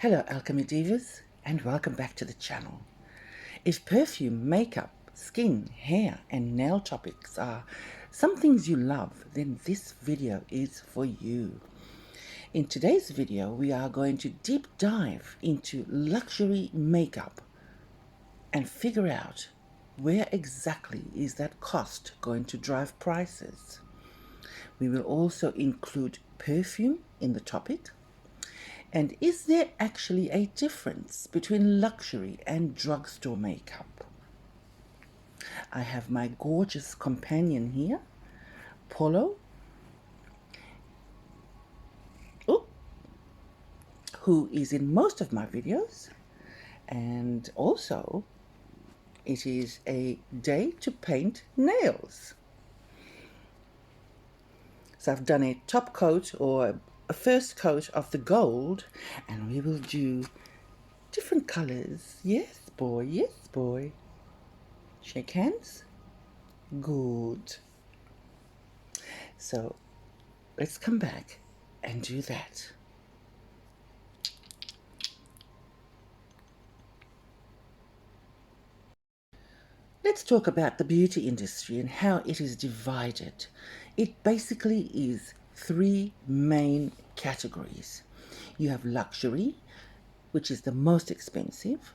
Hello Alchemy Divas and welcome back to the channel. If perfume, makeup, skin, hair and nail topics are some things you love, then this video is for you. In today's video we are going to deep dive into luxury makeup and figure out where exactly is that cost going to drive prices. We will also include perfume in the topic. And is there actually a difference between luxury and drugstore makeup? I have my gorgeous companion here, Polo, who is in most of my videos, and also it is a day to paint nails. So I've done a top coat or a first coat of the gold, and we will do different colors. Yes, boy, yes, boy. Shake hands. Good. So let's come back and do that. Let's talk about the beauty industry and how it is divided. It basically is three main categories. You have luxury, which is the most expensive.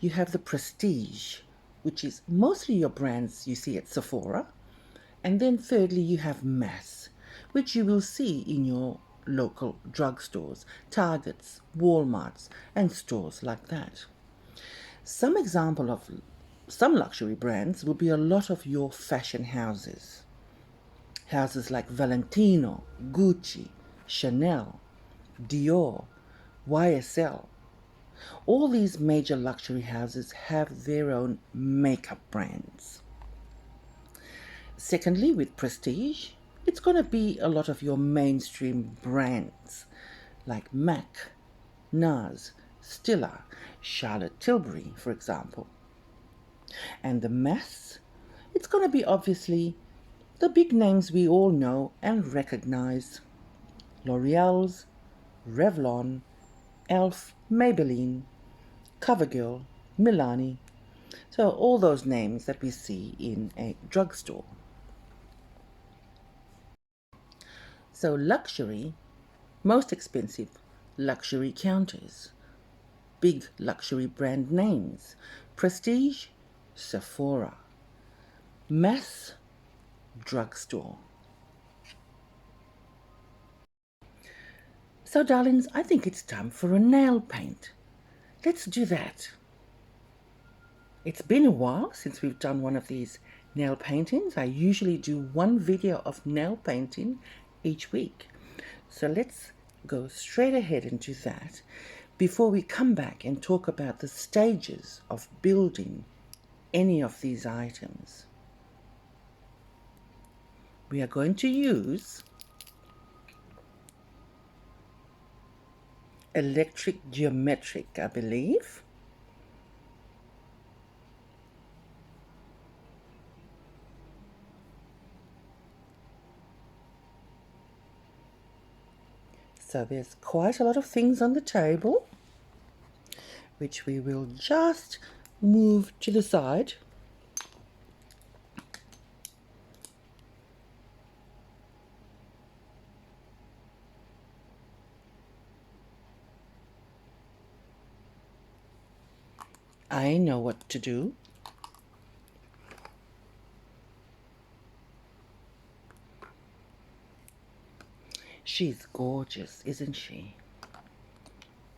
You have the prestige, which is mostly your brands you see at Sephora. And then thirdly, you have mass, which you will see in your local drugstores, Targets, Walmarts, and stores like that. Some example of some luxury brands will be a lot of your fashion houses. Houses like Valentino, Gucci, Chanel, Dior, YSL. All these major luxury houses have their own makeup brands. Secondly, with prestige, it's going to be a lot of your mainstream brands like MAC, NARS, Stila, Charlotte Tilbury, for example. And the mass, it's going to be obviously the big names we all know and recognize. L'Oreal's, Revlon, Elf, Maybelline, CoverGirl, Milani. So all those names that we see in a drugstore. So luxury, most expensive, luxury counters, big luxury brand names, prestige, Sephora, mass, drugstore. So darlings, I think it's time for a nail paint. Let's do that. It's been a while since we've done one of these nail paintings. I usually do one video of nail painting each week. So let's go straight ahead and do that before we come back and talk about the stages of building any of these items. We are going to use electric geometric, I believe. So there's quite a lot of things on the table, which we will just move to the side. I know what to do. She's gorgeous, isn't she?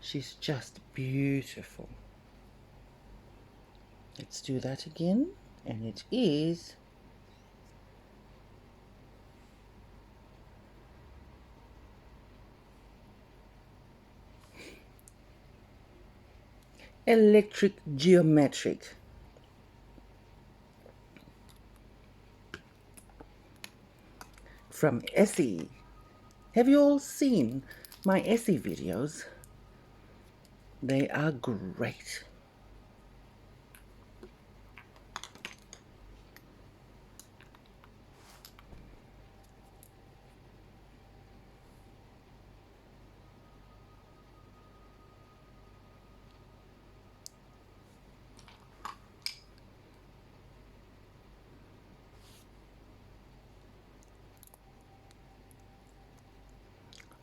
She's just beautiful. Let's do that again. And it is electric geometric. From Essie. Have you all seen my Essie videos? They are great.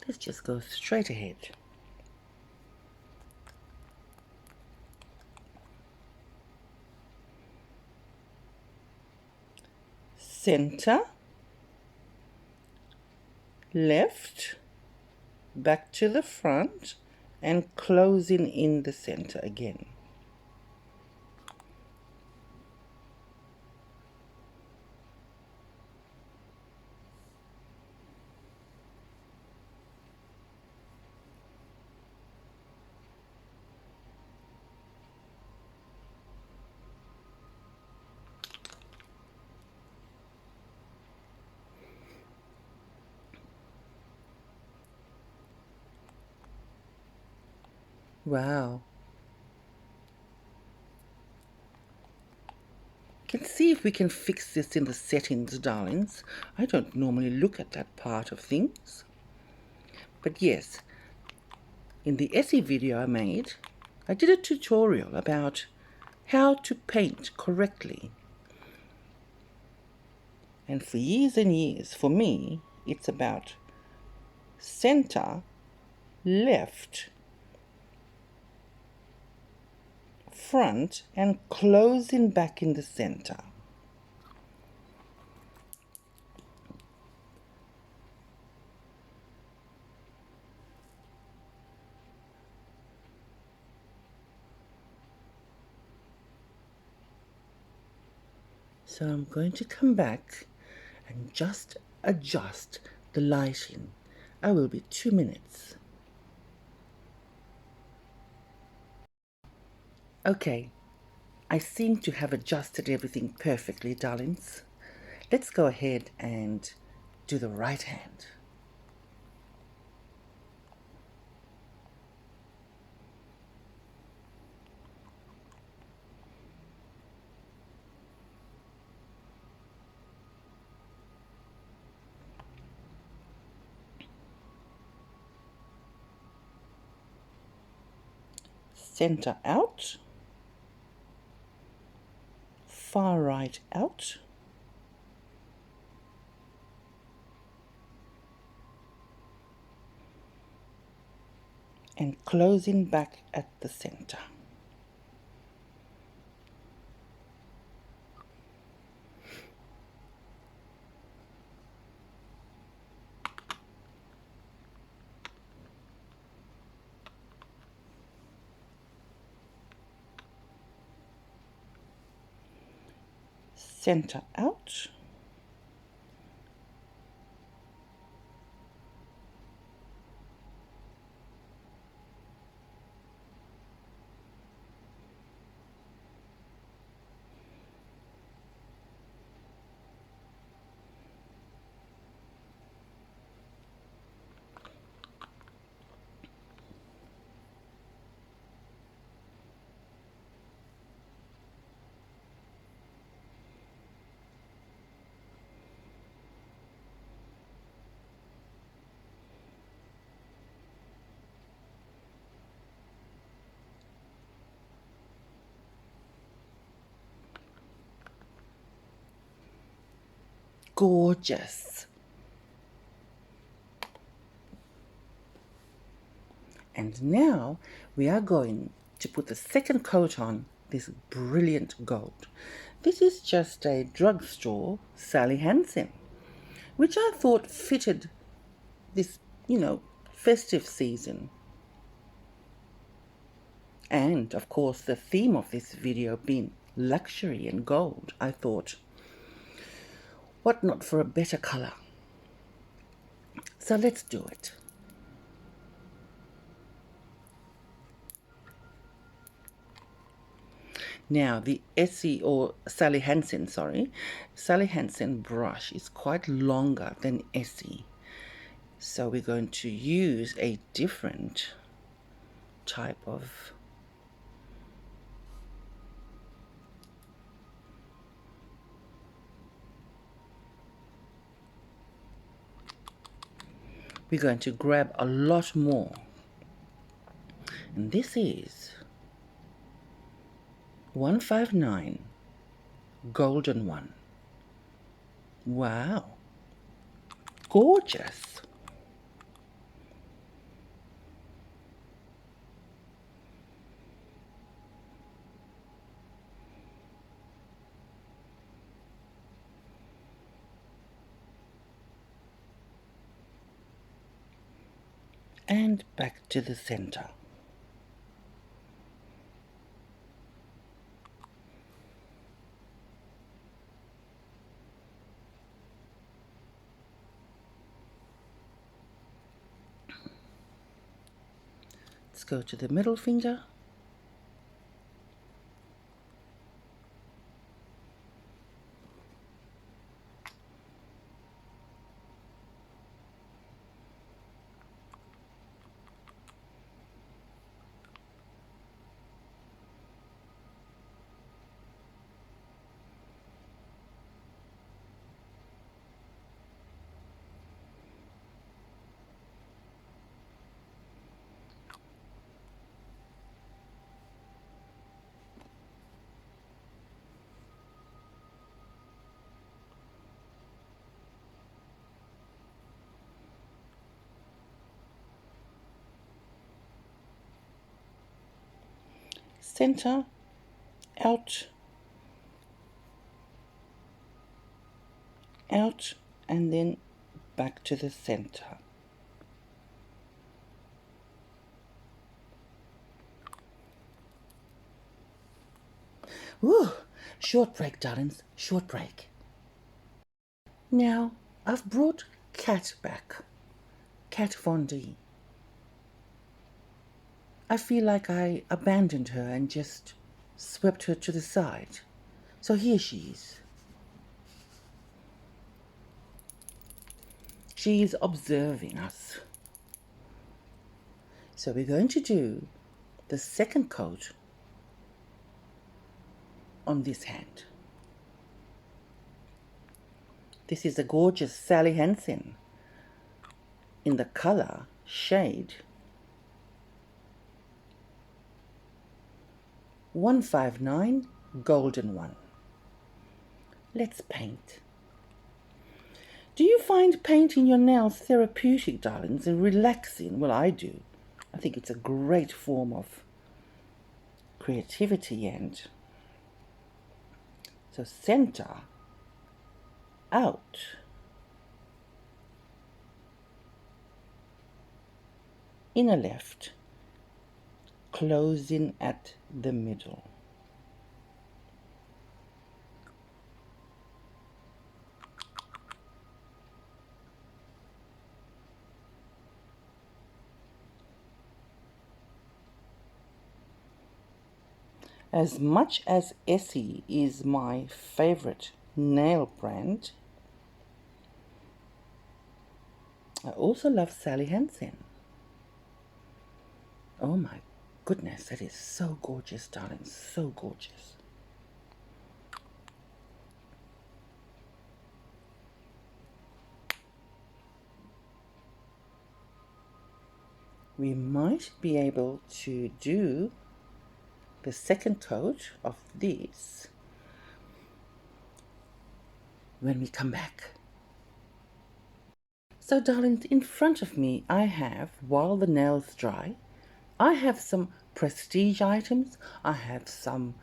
Let's just go straight ahead. Center, left, back to the front, and closing in the center again. Wow. Can see if we can fix this in the settings, darlings. I don't normally look at that part of things. But yes, in the Essie video I made, I did a tutorial about how to paint correctly. And for years and years, for me, it's about center, left, front, and closing back in the center. So I'm going to come back and just adjust the lighting. I will be 2 minutes. Okay, I seem to have adjusted everything perfectly, darlings. Let's go ahead and do the right hand. Center out, far right out, and closing back at the center. Center out, gorgeous. And now we are going to put the second coat on this brilliant gold. This is just a drugstore Sally Hansen, which I thought fitted this, festive season. And of course, the theme of this video being luxury and gold, I thought, what not for a better color? So let's do it. Now, the Essie or Sally Hansen, Sally Hansen brush is quite longer than Essie. So we're going to use a different type of we're going to grab a lot more. And this is 159 golden one. Wow, gorgeous. and back to the center. Let's go to the middle finger. Center, out, out, and then back to the center. Whew, short break, darlings, short break. Now, I've brought Cat back, Cat Von D. I feel like I abandoned her and just swept her to the side. So here she is. She is observing us. So we're going to do the second coat on this hand. This is a gorgeous Sally Hansen in the color shade 159 Golden One. Let's paint. Do you find painting your nails therapeutic, darlings, and relaxing? Well, I do. I think it's a great form of creativity. And so center, out, inner left, closing at the middle. As much as Essie is my favorite nail brand, I also love Sally Hansen. Oh my goodness, that is so gorgeous, darling, so gorgeous. We might be able to do the second coat of this when we come back. So darlings, in front of me I have, while the nails dry, I have some prestige items, I have some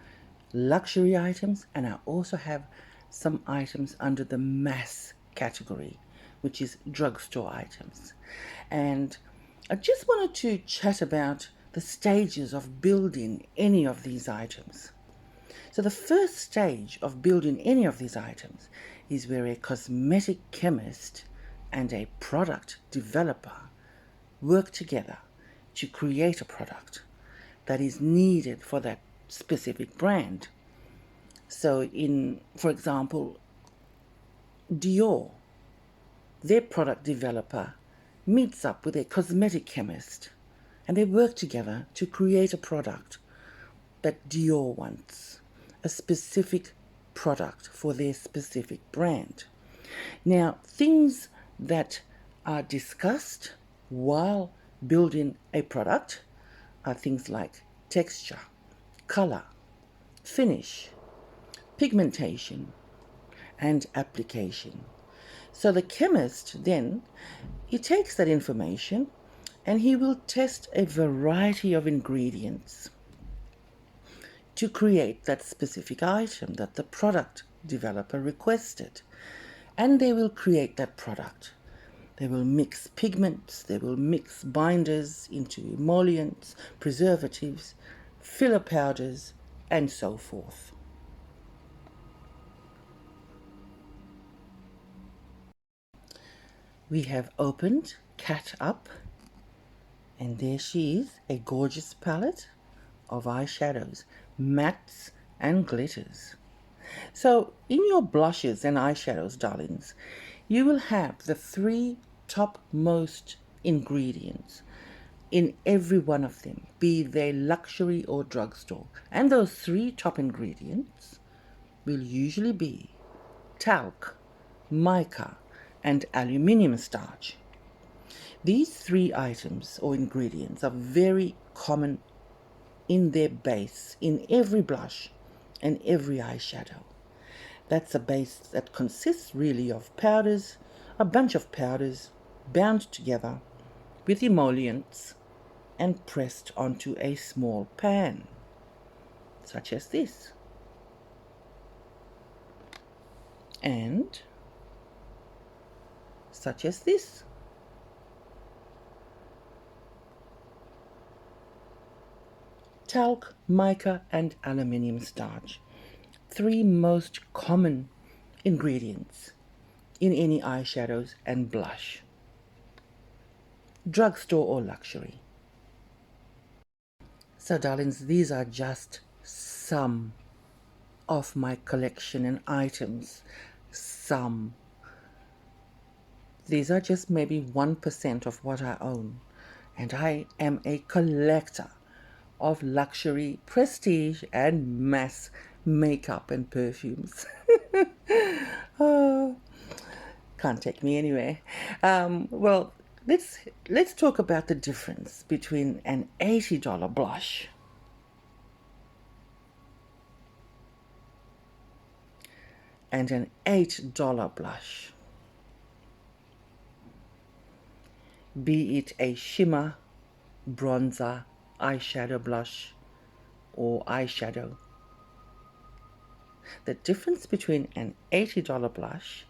luxury items, and I also have some items under the mass category, which is drugstore items. And I just wanted to chat about the stages of building any of these items. So the first stage of building any of these items is where a cosmetic chemist and a product developer work together to create a product that is needed for that specific brand. So for example, Dior, their product developer meets up with a cosmetic chemist and they work together to create a product that Dior wants, a specific product for their specific brand. Now, things that are discussed while building a product are things like texture, color, finish, pigmentation, and application. So the chemist then, he takes that information and he will test a variety of ingredients to create that specific item that the product developer requested. And they will create that product. They will mix pigments, they will mix binders into emollients, preservatives, filler powders, and so forth. We have opened Cat up, and there she is, a gorgeous palette of eyeshadows, mattes and glitters. So in your blushes and eyeshadows, darlings, you will have the three topmost ingredients in every one of them, be they luxury or drugstore. And those three top ingredients will usually be talc, mica, and aluminium starch. These three items or ingredients are very common in their base in every blush and every eyeshadow. That's a base that consists really of powders, a bunch of powders bound together with emollients and pressed onto a small pan, such as this. And such as this. Talc, mica, and aluminium starch. Three most common ingredients in any eyeshadows and blush. Drugstore or luxury. So darlings, these are just some of my collection and items. Some. These are just maybe 1% of what I own. And I am a collector of luxury, prestige, and mass makeup and perfumes. Oh, can't take me anywhere. Well, let's talk about the difference between an $80 blush and an $8 blush. Be it a shimmer, bronzer, eyeshadow blush, or eyeshadow. The difference between an $80 blush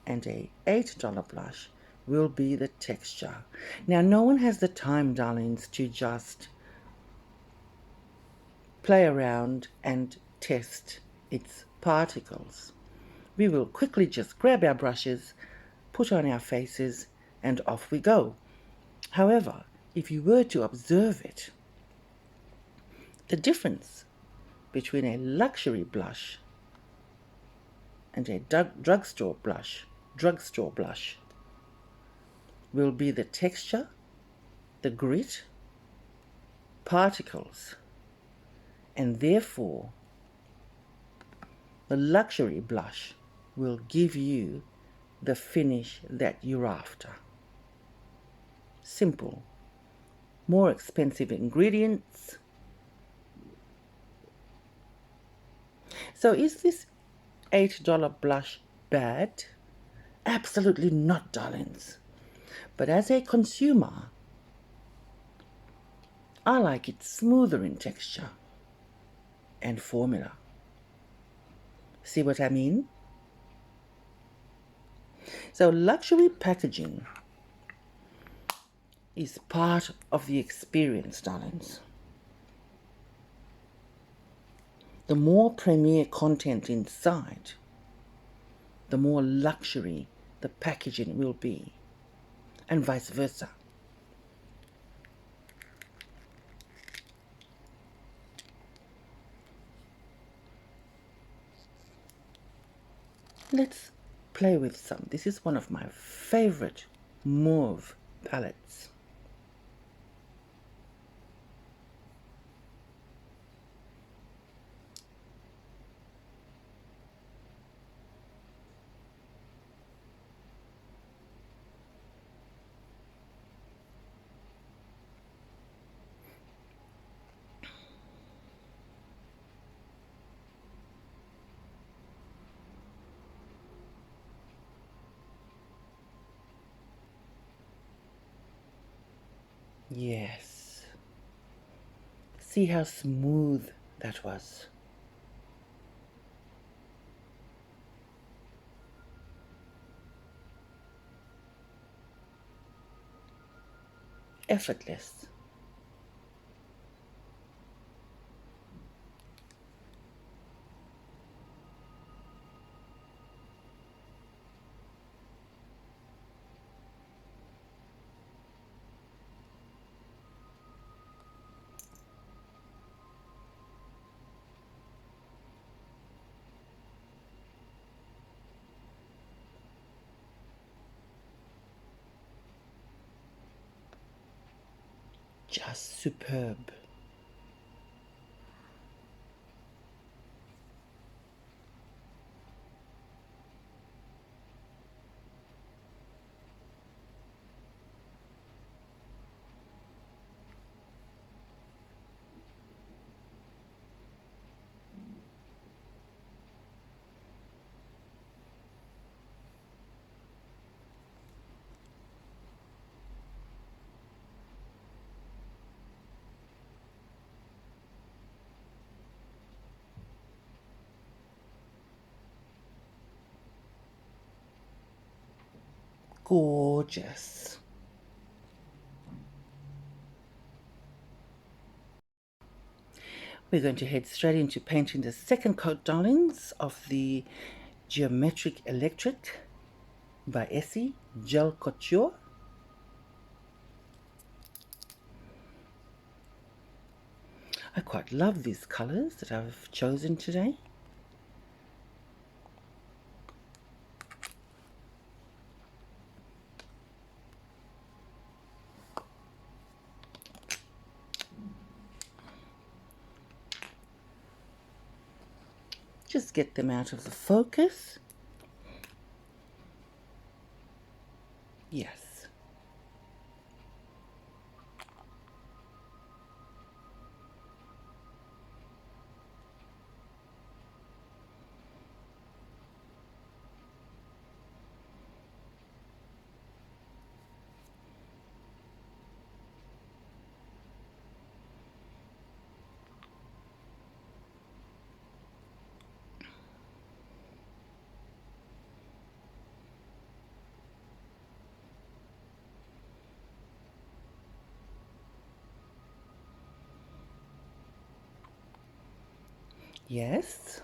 and a $8 blush will be the texture. Now, no one has the time, darlings, to just play around and test its particles. We will quickly just grab our brushes, put on our faces, and off we go. However, if you were to observe it, the difference between a luxury blush and a drugstore blush will be the texture, the grit, particles, and therefore the luxury blush will give you the finish that you're after. Simple. More expensive ingredients. So is this $8 blush bad? Absolutely not, darlings. But as a consumer, I like it smoother in texture and formula. See what I mean? So luxury packaging is part of the experience, darlings. The more premier content inside, the more luxury the packaging will be, and vice versa. Let's play with some. This is one of my favorite mauve palettes. Yes. See how smooth that was. effortless. Just superb. Gorgeous. We're going to head straight into painting the second coat, darlings, of the Geometric Electric by Essie Gel Couture. I quite love these colours that I've chosen today. Just get them out of the focus. Yes. Yes.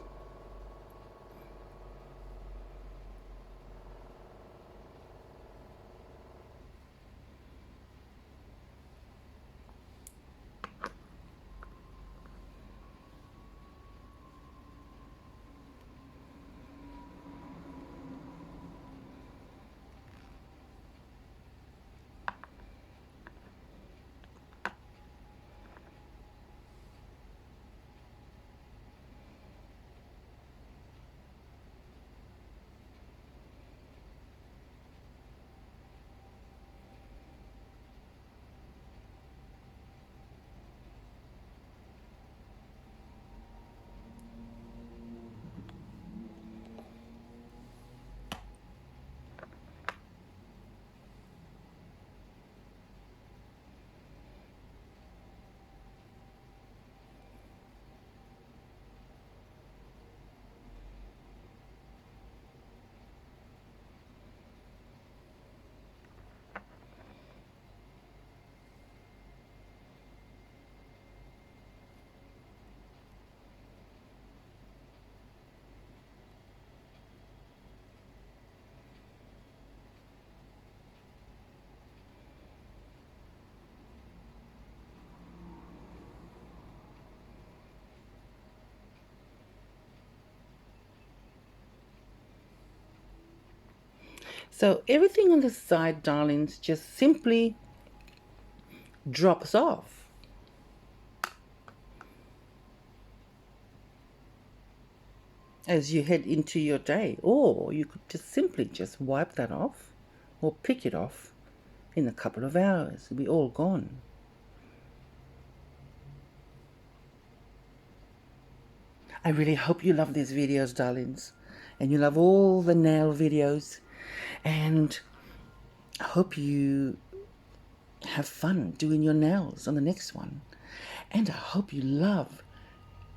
So everything on the side, darlings, just simply drops off. As you head into your day, or you could just simply just wipe that off or pick it off in a couple of hours. It'll be all gone. I really hope you love these videos, darlings, and you love all the nail videos, and I hope you have fun doing your nails on the next one. And I hope you love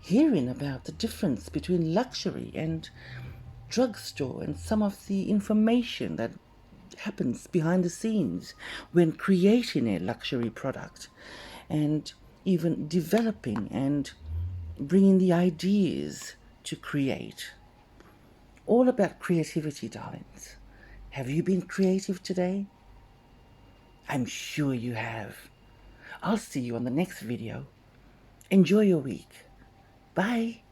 hearing about the difference between luxury and drugstore and some of the information that happens behind the scenes when creating a luxury product, and even developing and bringing the ideas to create. All about creativity, darlings. Have you been creative today? I'm sure you have. I'll see you on the next video. Enjoy your week. Bye.